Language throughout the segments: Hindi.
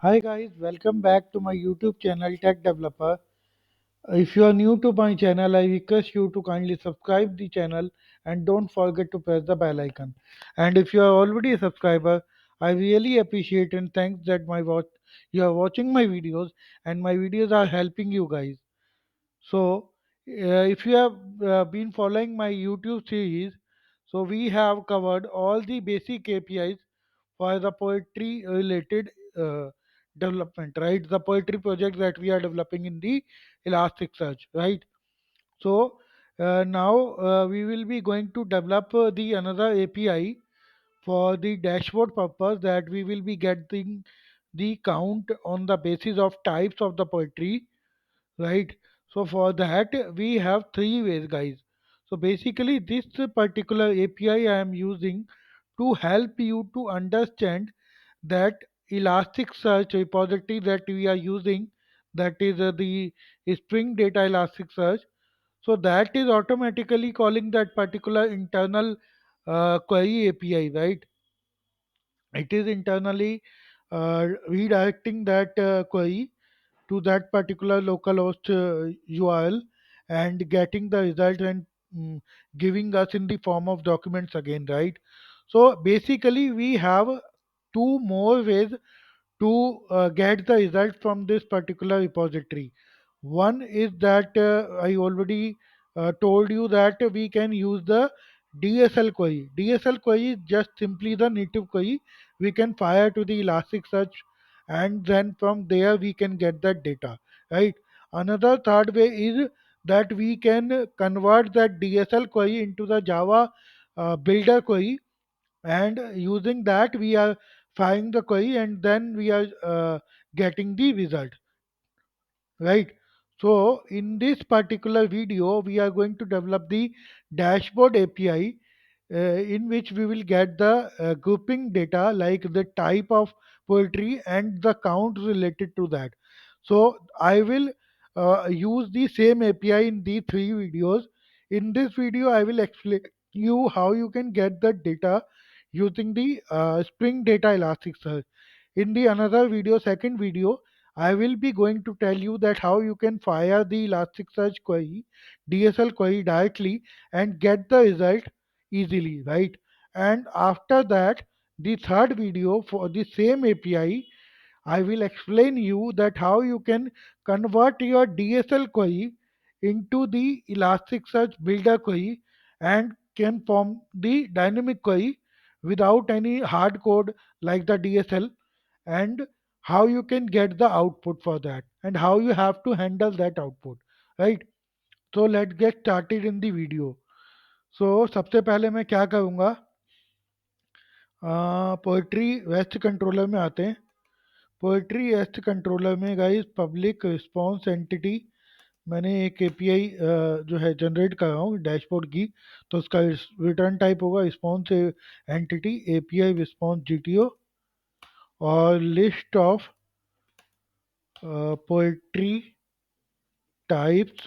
Hi guys, welcome back to my YouTube channel Tech Developer. If you are new to my channel, I request you to kindly subscribe the channel and don't forget to press the bell icon. And if you are already a subscriber, I really appreciate and thanks that you are watching my videos and my videos are helping you guys. So, if you have been following my YouTube series, so we have covered all the basic APIs for the poetry related development, right? The poetry project that we are developing in the Elasticsearch, right? So now we will be going to develop the another API for the dashboard purpose that we will be getting the count on the basis of types of the poetry, right? So for that we have three ways, guys. So basically this particular API I am using to help you to understand that Elasticsearch repository that we are using, that is the Spring Data Elasticsearch. So that is automatically calling that particular internal query API, right? It is internally redirecting that query to that particular localhost URL and getting the result and mm, giving us in the form of documents again, right? So basically, we have two more ways to get the result from this particular repository. One is that I already told you that we can use the DSL query. DSL query is just simply the native query we can fire to the Elasticsearch, and then from there we can get that data, right? Another third way is that we can convert that DSL query into the Java builder query, and using that we are firing the query and then we are getting the result, right? So in this particular video we are going to develop the dashboard API, in which we will get the grouping data like the type of poetry and the count related to that. So I will use the same API in these three videos. In this video I will explain you how you can get the data using the Spring Data Elasticsearch. In the another video, second video, I will be going to tell you that how you can fire the Elasticsearch query, DSL query directly and get the result easily, right? And after that, the third video for the same API, I will explain you that how you can convert your DSL query into the Elasticsearch builder query and can form the dynamic query without any hard code like the DSL, and how you can get the output for that and how you have to handle that output, right? So let's get started in the video. So सबसे पहले मैं क्या करूँगा, पोएट्री वेस्ट कंट्रोलर में आते हैं. पोएट्री वेस्ट कंट्रोलर में गाइस पब्लिक रिस्पॉन्स एंटिटी मैंने एक एपीआई जो है जनरेट कर रहा हूँ डैशबोर्ड की. तो उसका रिटर्न टाइप होगा response entity API response DTO और list of poetry types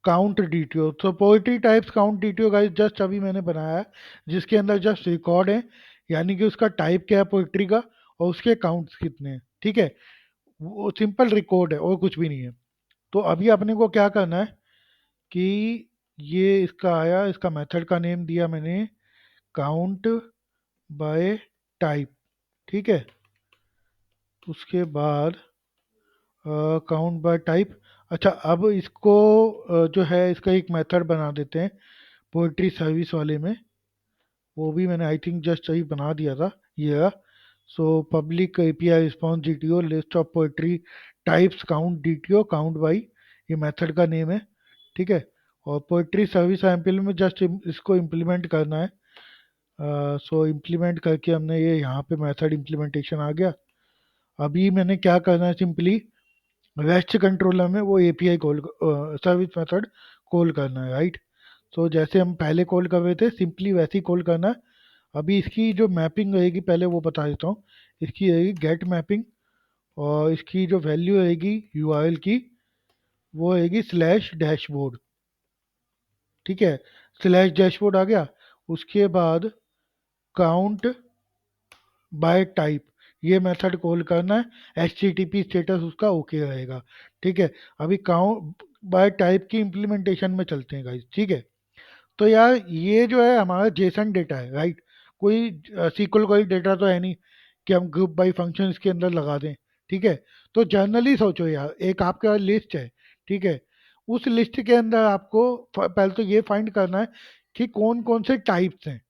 count DTO. तो poetry types count DTO guys just अभी मैंने बनाया है, जिसके अंदर जस्ट रिकॉर्ड है, यानी कि उसका टाइप क्या है पोएट्री का और उसके काउंट्स कितने हैं, ठीक है. वो सिंपल रिकॉर्ड है और कुछ भी नहीं है. तो अभी अपने को क्या करना है कि ये इसका आया, इसका मेथड का नेम दिया मैंने काउंट बाय टाइप, ठीक है. उसके बाद काउंट बाय टाइप. अच्छा, अब इसको जो है इसका एक मेथड बना देते हैं पोएट्री सर्विस वाले में. वो भी मैंने आई थिंक जस्ट अभी बना दिया था, ये. So public API response DTO list of poetry types count DTO count by, ये मेथड का नेम है, ठीक है. और पोएट्री सर्विस एम्पल में जस्ट इसको इम्प्लीमेंट करना है. सो इम्प्लीमेंट करके हमने ये यहाँ पे मेथड इम्प्लीमेंटेशन आ गया. अभी मैंने क्या करना है, सिंपली रेस्ट कंट्रोलर में वो API call service method call करना है, राइट. तो जैसे हम पहले कॉल कर रहे थे सिंपली वैसे ही कॉल करना है. अभी इसकी जो मैपिंग रहेगी पहले वो बता देता हूँ. इसकी रहेगी गेट मैपिंग और इसकी जो वैल्यू रहेगी यूआरएल की वो रहेगी स्लैश डैशबोर्ड, ठीक है. स्लैश डैशबोर्ड आ गया. उसके बाद काउंट बाय टाइप, ये मेथड कॉल करना है, HTTP स्टेटस उसका ओके रहेगा। ठीक है। अभी काउंट बाय टाइप की इम्प्लीमेंटेशन में चलते हैं गाइस। ठीक है। तो यार ये जो है हमारा जेसन डेटा है, राइट। कोई सीक्वल कोई डेटा तो है नहीं कि हम ग्रुप बाई फंक्शन इसके अंदर लगा दें। ठीक है। तो जनरली सोचो यार, एक आपके पास लिस्ट है। ठीक है। उस लिस्ट के अंदर आपको पहले तो ये फाइंड करना है कि कौन कौन से टाइप्स हैं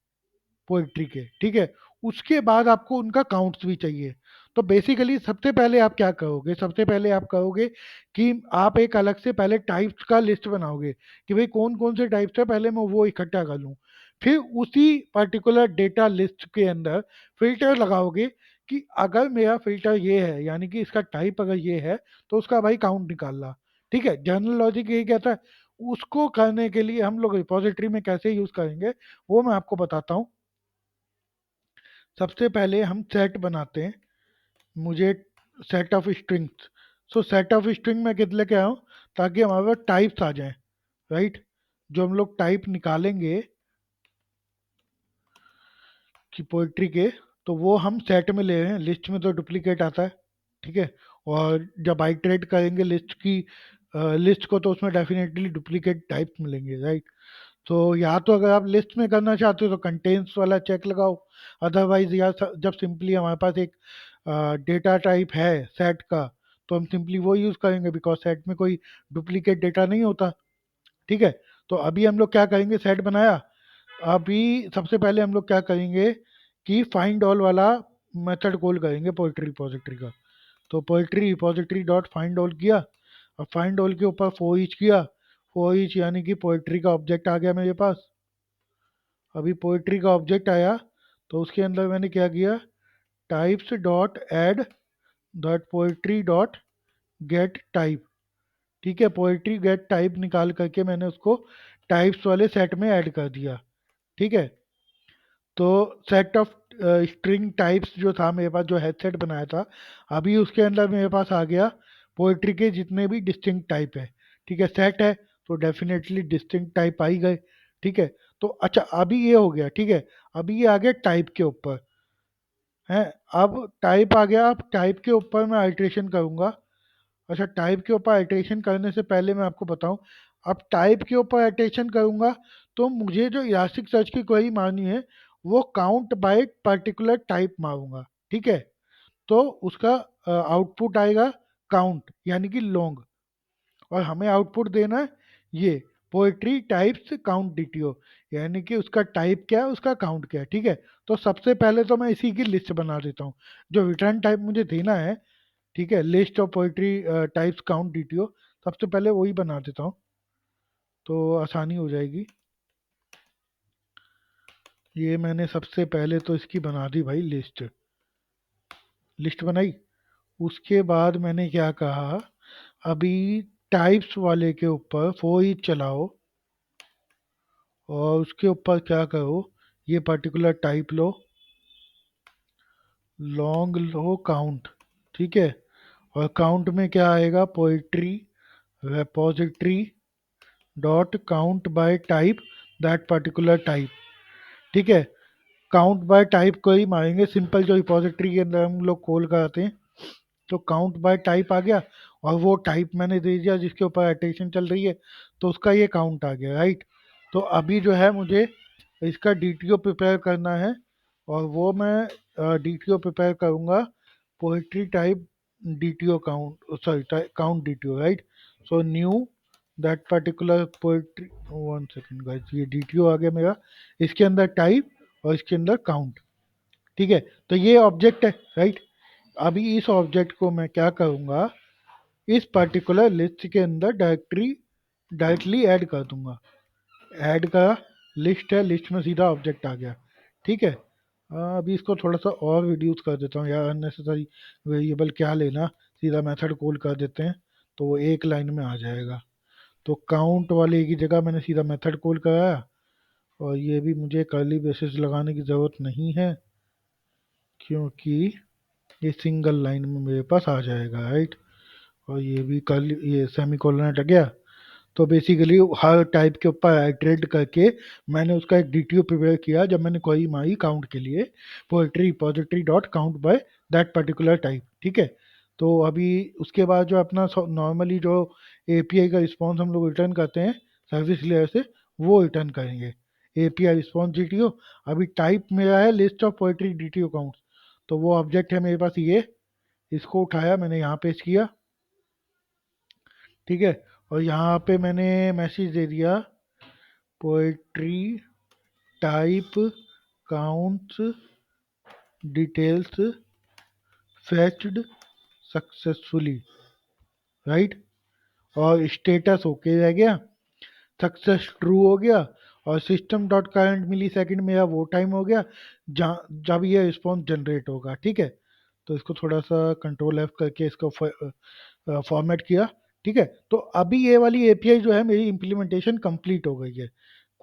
पोइट्री के। ठीक है। उसके बाद आपको उनका काउंट्स भी चाहिए। तो बेसिकली सबसे पहले आप क्या करोगे, सबसे पहले आप कहोगे कि आप एक अलग से पहले टाइप्स का लिस्ट बनाओगे कि भाई कौन कौन से टाइप्स है, पहले मैं वो इकट्ठा कर लूँ। फिर उसी पर्टिकुलर डेटा लिस्ट के अंदर फिल्टर लगाओगे कि अगर मेरा फिल्टर ये है, यानी कि इसका टाइप अगर ये है, तो उसका भाई काउंट निकालना। ठीक है। जनरल लॉजिक यही कहता है। उसको करने के लिए हम लोग रिपोजिटरी में कैसे यूज करेंगे वो मैं आपको बताता हूँ। सबसे पहले हम सेट बनाते हैं। मुझे set of strings, so set of string में कितने लेके आऊँ ताकि हमारे पास टाइप्स आ जाएं, राइट। जो हम लोग टाइप निकालेंगे कि पोइट्री के, तो वो हम सेट में ले रहे हैं, लिस्ट में तो डुप्लीकेट आता है। ठीक है। और जब आइटरेट करेंगे लिस्ट की लिस्ट को, तो उसमें डेफिनेटली डुप्लीकेट टाइप्स मिलेंगे, राइट। तो या तो अगर आप लिस्ट में करना चाहते हो तो कंटेंट्स वाला चेक लगाओ। अदरवाइज यार जब सिंपली हमारे पास एक डेटा टाइप है सेट का, तो हम सिंपली वो यूज़ करेंगे बिकॉज सेट में कोई डुप्लीकेट डेटा नहीं होता। ठीक है। तो अभी हम लोग क्या करेंगे, सेट बनाया। अभी सबसे पहले हम लोग क्या करेंगे कि फाइंड ऑल वाला मेथड कॉल करेंगे पोइट्री रिपोजिटरी का। तो poetry repository dot find all किया। अब फाइंड ऑल के ऊपर फॉर ईच किया। फॉर ईच यानी कि पोइट्री का ऑब्जेक्ट आ गया मेरे पास। अभी पोइट्री का ऑब्जेक्ट आया, तो उसके अंदर मैंने क्या किया, types dot add dot poetry dot gate type. ठीक है। पोइट्री गेट टाइप निकाल करके मैंने उसको टाइप्स वाले सेट में ऐड कर दिया। ठीक है। तो सेट ऑफ स्ट्रिंग टाइप्स जो था मेरे पास, जो हेडसेट बनाया था, अभी उसके अंदर मेरे पास आ गया पोइट्री के जितने भी डिस्टिंक्ट टाइप है। ठीक है। सेट है तो डेफिनेटली डिस्टिंक्ट टाइप आ ही गए। ठीक है। तो अच्छा अभी ये हो गया। ठीक है। अभी ये आ गया टाइप के ऊपर है। अब टाइप आ गया, अब टाइप के ऊपर मैं अल्ट्रेशन करूंगा। अच्छा टाइप के ऊपर अल्ट्रेशन करने से पहले मैं आपको बताऊं, अब टाइप के ऊपर अल्ट्रेशन करूंगा तो मुझे जो इलास्टिक सर्च की क्वेरी मारनी है, वो काउंट बाय पर्टिकुलर टाइप मारूंगा। ठीक है। तो उसका आउटपुट आएगा काउंट यानी कि लॉन्ग। और हमें आउटपुट देना है ये पोएट्री टाइप्स काउंट डीटीओ, यानी कि उसका टाइप क्या है, उसका काउंट क्या है। ठीक है। तो सबसे पहले तो मैं इसी की लिस्ट बना देता हूँ, जो रिटर्न टाइप मुझे देना है। ठीक है। List of poetry types count DTO, सबसे पहले वही बना देता हूँ तो आसानी हो जाएगी। ये मैंने सबसे पहले तो इसकी बना दी भाई लिस्ट। लिस्ट बनाई। उसके बाद मैंने क्या कहा, अभी टाइप्स वाले के ऊपर फोर ईच चलाओ और उसके ऊपर क्या करो, ये पर्टिकुलर टाइप लो, लॉन्ग लो काउंट। ठीक है। और काउंट में क्या आएगा, poetry repository dot count bye type that particular type. ठीक है। काउंट बाय टाइप को ही मारेंगे, सिंपल जो रिपोजिटरी के अंदर हम लोग कॉल कराते हैं। तो काउंट बाय टाइप आ गया, और वो टाइप मैंने दे दिया जिसके ऊपर एट्रेशन चल रही है, तो उसका ये काउंट आ गया, राइट। तो अभी जो है मुझे इसका डीटीओ प्रिपेयर करना है, और वो मैं डीटीओ प्रिपेयर करूँगा poetry type DTO count, sorry count DTO, right. So knew that particular poetry, one second guys, ये डीटीओ आ गया मेरा, इसके अंदर टाइप और इसके अंदर काउंट। ठीक है। तो ये ऑब्जेक्ट है, राइट। अभी इस ऑब्जेक्ट को मैं क्या करूँगा, इस पर्टिकुलर लिस्ट के अंदर डायरेक्टली ऐड कर दूंगा। ऐड का लिस्ट है, लिस्ट में सीधा ऑब्जेक्ट आ गया। ठीक है। अभी इसको थोड़ा सा और रिड्यूस कर देता हूँ यार, अननेसेसरी वेरिएबल क्या लेना, सीधा मेथड कॉल कर देते हैं तो वो एक लाइन में आ जाएगा। तो काउंट वाले की जगह मैंने सीधा मेथड कॉल कराया, और ये भी मुझे कर्ली ब्रेसेस लगाने की ज़रूरत नहीं है क्योंकि ये सिंगल लाइन में मेरे पास आ जाएगा, राइट। और ये भी कर्ली, ये सेमी कॉलन हट गया, तो बेसिकली हर टाइप के ऊपर आइटरेट करके मैंने उसका एक डीटीओ प्रिपेयर किया जब मैंने क्वेरी मारी काउंट के लिए, poetry repository dot count by that particular type, ठीक है। तो अभी उसके बाद जो अपना नॉर्मली जो एपीआई का रिस्पॉन्स हम लोग रिटर्न करते हैं सर्विस लेयर से, वो रिटर्न करेंगे एपीआई रिस्पॉन्स डीटीओ। अभी टाइप मेरा है list of poetry DTO counts, तो वो ऑब्जेक्ट है मेरे पास ये, इसको उठाया मैंने यहाँ पेश किया, ठीक है। और यहाँ पे मैंने मैसेज दे दिया poetry type counts details fetched successfully, right. और स्टेटस ओके रह गया, सक्सेस ट्रू हो गया, और सिस्टम डॉट करंट मिली सेकेंड मेरा वो टाइम हो गया जहाँ जब ये रिस्पॉन्स जनरेट होगा, ठीक है। तो इसको थोड़ा सा कंट्रोल एफ करके इसको फॉर्मेट किया, ठीक है। तो अभी ये वाली एपीआई जो है मेरी इम्प्लीमेंटेशन कंप्लीट हो गई है।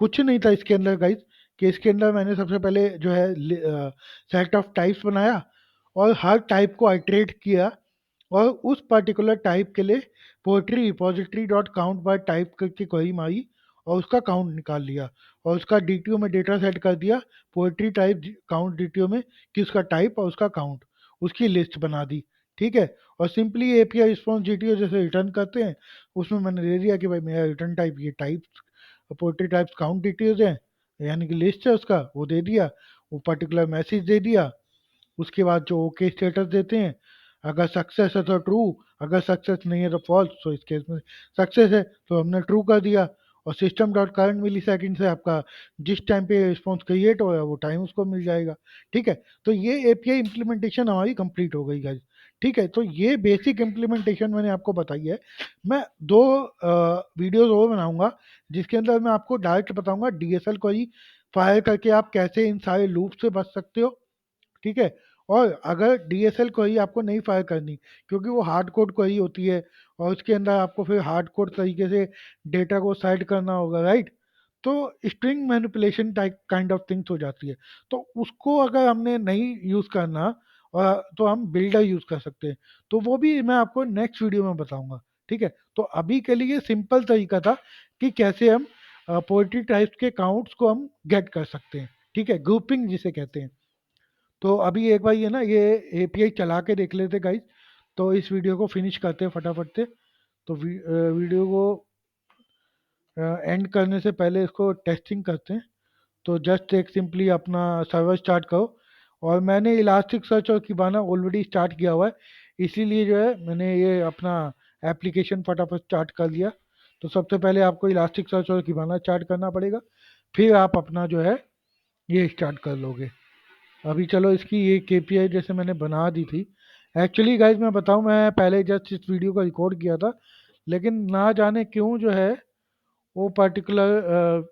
कुछ नहीं था इसके अंदर गाइस, कि इसके अंदर मैंने सबसे पहले जो है सेट ऑफ टाइप्स बनाया और हर टाइप को आइट्रेट किया, और उस पर्टिकुलर टाइप के लिए poetry repository dot count bye type करके क्वेरी मारी और उसका काउंट निकाल लिया, और उसका डीटीओ में डेटा सेट कर दिया पोएट्री टाइप काउंट डीटीओ में कि उसका टाइप और उसका काउंट, उसकी लिस्ट बना दी, ठीक है। और सिंपली एपीआई रिस्पॉन्स जीटीओ जैसे रिटर्न करते हैं, उसमें मैंने दे दिया कि भाई मेरा रिटर्न टाइप ये types poetry types count details है, यानी कि लिस्ट है उसका, वो दे दिया, वो पर्टिकुलर मैसेज दे दिया। उसके बाद जो ओके स्टेटस देते हैं, अगर सक्सेस है तो ट्रू, अगर सक्सेस नहीं है तो फॉल्स। तो इस केस में सक्सेस है तो हमने ट्रू कर दिया, और सिस्टम डॉट करंट मिली सेकेंड से आपका जिस टाइम पे रिस्पॉन्स क्रिएट हो रहा है वो टाइम उसको मिल जाएगा, ठीक है। तो ये एपीआई इम्प्लीमेंटेशन हमारी कंप्लीट हो गई गाइस, ठीक है। तो ये बेसिक इम्प्लीमेंटेशन मैंने आपको बताई है। मैं दो वीडियोज और बनाऊंगा जिसके अंदर मैं आपको डायरेक्ट बताऊंगा डीएसएल को ही फायर करके आप कैसे इन सारे लूप से बच सकते हो, ठीक है। और अगर डीएसएल क्वेरी आपको नहीं फायर करनी, क्योंकि वो हार्ड कोड क्वेरी होती है और उसके अंदर आपको फिर हार्ड कोड तरीके से डेटा को सेट करना होगा, राइट। तो string manipulation type kind of things हो जाती है। तो उसको अगर हमने नहीं यूज़ करना, और तो हम बिल्डर यूज़ कर सकते हैं, तो वो भी मैं आपको नेक्स्ट वीडियो में बताऊंगा, ठीक है। तो अभी के लिए सिंपल तरीका था कि कैसे हम पोएट्री टाइप्स के काउंट्स को हम गेट कर सकते हैं, ठीक है, ग्रुपिंग जिसे कहते हैं। तो अभी एक बार ये ना ये एपीआई चला के देख लेते गाइस, तो इस वीडियो को फिनिश करते हैं फटाफट से। तो वीडियो को एंड करने से पहले इसको टेस्टिंग करते हैं। तो जस्ट एक सिंपली अपना सर्वर स्टार्ट करो, और मैंने इलास्टिक सर्च और किबाना ऑलरेडी स्टार्ट किया हुआ है, इसीलिए जो है मैंने ये अपना एप्लीकेशन फटाफट स्टार्ट कर लिया। तो सबसे पहले आपको इलास्टिक सर्च और किबाना स्टार्ट करना पड़ेगा, फिर आप अपना जो है ये स्टार्ट कर लोगे। अभी चलो इसकी ये केपीआई जैसे मैंने बना दी थी। एक्चुअली गाइज मैं बताऊं, मैं पहले जस्ट इस वीडियो को रिकॉर्ड किया था, लेकिन ना जाने क्यों जो है वो पर्टिकुलर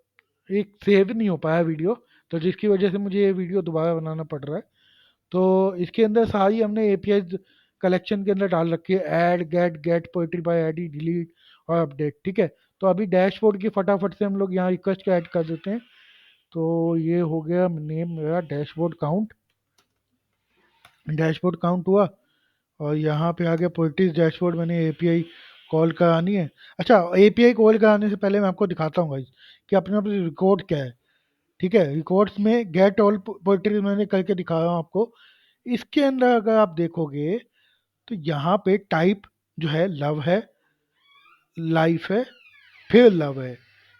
एक सेव नहीं हो पाया वीडियो, तो जिसकी वजह से मुझे ये वीडियो दोबारा बनाना पड़ रहा है। तो इसके अंदर सारी हमने एपीआई कलेक्शन के अंदर डाल रखी है, add get get poetry by ID delete और अपडेट, ठीक है। तो अभी डैशबोर्ड की फटाफट से हम लोग यहाँ रिक्वेस्ट ऐड कर देते हैं। तो ये हो गया नेम मेरा डैशबोर्ड काउंट, डैशबोर्ड काउंट हुआ, और यहाँ पे आ गया पोइटिस डैशबोर्ड, मैंने एपीआई कॉल करानी है। अच्छा, एपीआई कॉल कराने से पहले मैं आपको दिखाता हूँ गाइस कि अपने आप रिकॉर्ड क्या है, ठीक है। रिकॉर्ड्स में गेट ऑल पोइट्री मैंने करके दिखा रहा हूँ आपको। इसके अंदर अगर आप देखोगे तो यहाँ पे टाइप जो है लव है, लाइफ है, फिर लव है।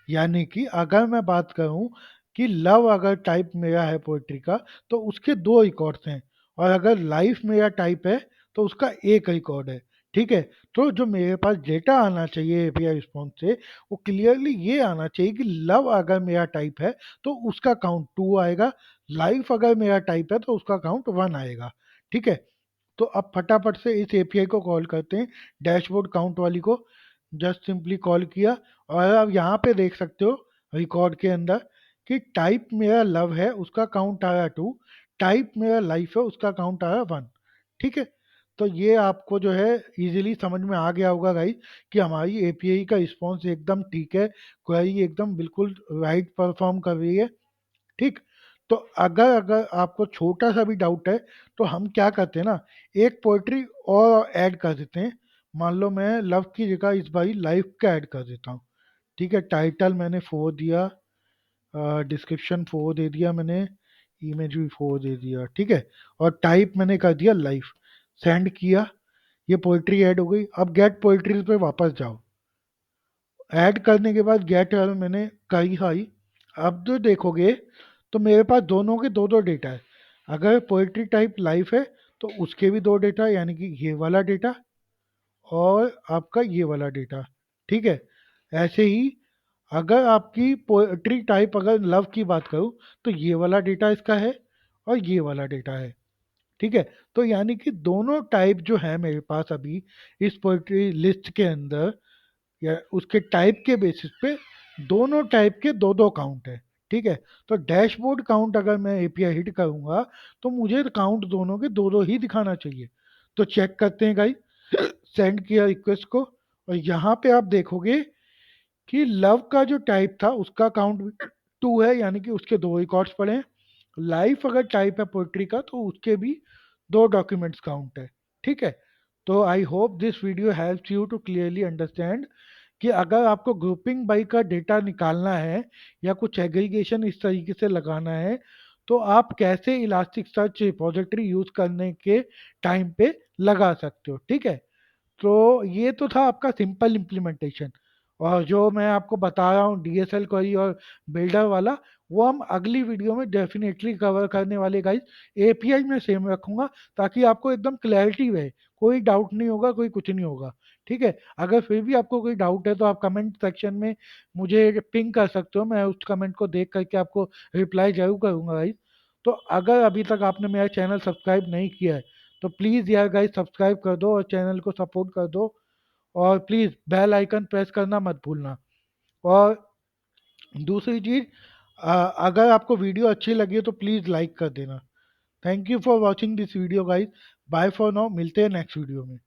यानी कि अगर मैं बात करूं कि लव अगर टाइप मेरा है पोएट्री का, तो उसके दो रिकॉर्ड्स हैं, और अगर लाइफ मेरा टाइप है तो उसका एक रिकॉर्ड है, ठीक है। तो जो मेरे पास डेटा आना चाहिए एपीआई रिस्पॉन्स से, वो क्लियरली ये आना चाहिए कि लव अगर मेरा टाइप है तो उसका काउंट 2 आएगा, लाइफ अगर मेरा टाइप है तो उसका काउंट 1 आएगा, ठीक है। तो अब फटाफट से इस एपीआई को कॉल करते हैं, डैशबोर्ड काउंट वाली को। जस्ट सिंपली कॉल किया, और अब यहाँ पे देख सकते हो रिकॉर्ड के अंदर कि टाइप मेरा लव है उसका काउंट आया 2, टाइप मेरा लाइफ है उसका काउंट आया 1, ठीक है। तो ये आपको जो है इजीली समझ में आ गया होगा गाइस कि हमारी एपीआई का रिस्पॉन्स एकदम ठीक है, क्वेरी एकदम बिल्कुल राइट परफॉर्म कर रही है, ठीक। तो अगर अगर आपको छोटा सा भी डाउट है, तो हम क्या करते हैं ना, एक पोइट्री और ऐड कर देते हैं। मान लो मैं लव की जगह इस बारी लाइफ का ऐड कर देता हूँ, ठीक है, टाइटल मैंने 4 दिया, डिस्क्रिप्शन 4 दे दिया मैंने, इमेज भी 4 दे दिया, ठीक है। और टाइप मैंने कर दिया लाइफ, सेंड किया, ये पोइट्री ऐड हो गई। अब गेट पोइट्रीज पे वापस जाओ, ऐड करने के बाद गेट मैंने कही हाई। अब जो देखोगे तो मेरे पास दोनों के दो दो डेटा है। अगर पोइट्री टाइप लाइफ है तो उसके भी दो डेटा, यानी कि ये वाला डेटा और आपका ये वाला डेटा, ठीक है। ऐसे ही अगर आपकी पोएट्री टाइप अगर लव की बात करूँ तो ये वाला डेटा इसका है और ये वाला डेटा है, ठीक है। तो यानी कि दोनों टाइप जो है मेरे पास अभी इस पोएट्री लिस्ट के अंदर, या उसके टाइप के बेसिस पे दोनों टाइप के दो दो काउंट है, ठीक है। तो डैशबोर्ड काउंट अगर मैं एपीआई हिट करूंगा तो मुझे काउंट दोनों के दो दो ही दिखाना चाहिए। तो चेक करते हैं गाइस, सेंड किया रिक्वेस्ट को, और यहाँ पे आप देखोगे कि लव का जो टाइप था उसका काउंट 2 है, यानी कि उसके दो रिकॉर्ड्स पड़े हैं। लाइफ अगर टाइप है पोइट्री का तो उसके भी दो डॉक्यूमेंट्स काउंट है, ठीक है। तो I hope this video helps you to clearly understand कि अगर आपको ग्रुपिंग बाई का डेटा निकालना है या कुछ एग्रीगेशन इस तरीके से लगाना है तो आप कैसे इलास्टिक सर्च रिपोजिटरी यूज करने के टाइम पे लगा सकते हो, ठीक है। तो ये तो था आपका सिंपल इम्प्लीमेंटेशन, और जो मैं आपको बता रहा हूँ डीएसएल क्वेरी और बिल्डर वाला, वो हम अगली वीडियो में डेफिनेटली कवर करने वाले गाइस। एपीआई में सेम रखूंगा ताकि आपको एकदम क्लैरिटी रहे, कोई डाउट नहीं होगा, कोई कुछ नहीं होगा, ठीक है। अगर फिर भी आपको कोई डाउट है तो आप कमेंट सेक्शन में मुझे पिंग कर सकते हो, मैं उस कमेंट को देख करके आपको रिप्लाई जरूर करूंगा गाइस। तो अगर अभी तक आपने मेरा चैनल सब्सक्राइब नहीं किया है तो प्लीज़ यार गाइस सब्सक्राइब कर दो और चैनल को सपोर्ट कर दो, और प्लीज़ बेल आइकन प्रेस करना मत भूलना। और दूसरी चीज़, अगर आपको वीडियो अच्छी लगी हो तो प्लीज़ लाइक कर देना। Thank you for watching this video guys, bye for now, मिलते हैं नेक्स्ट वीडियो में।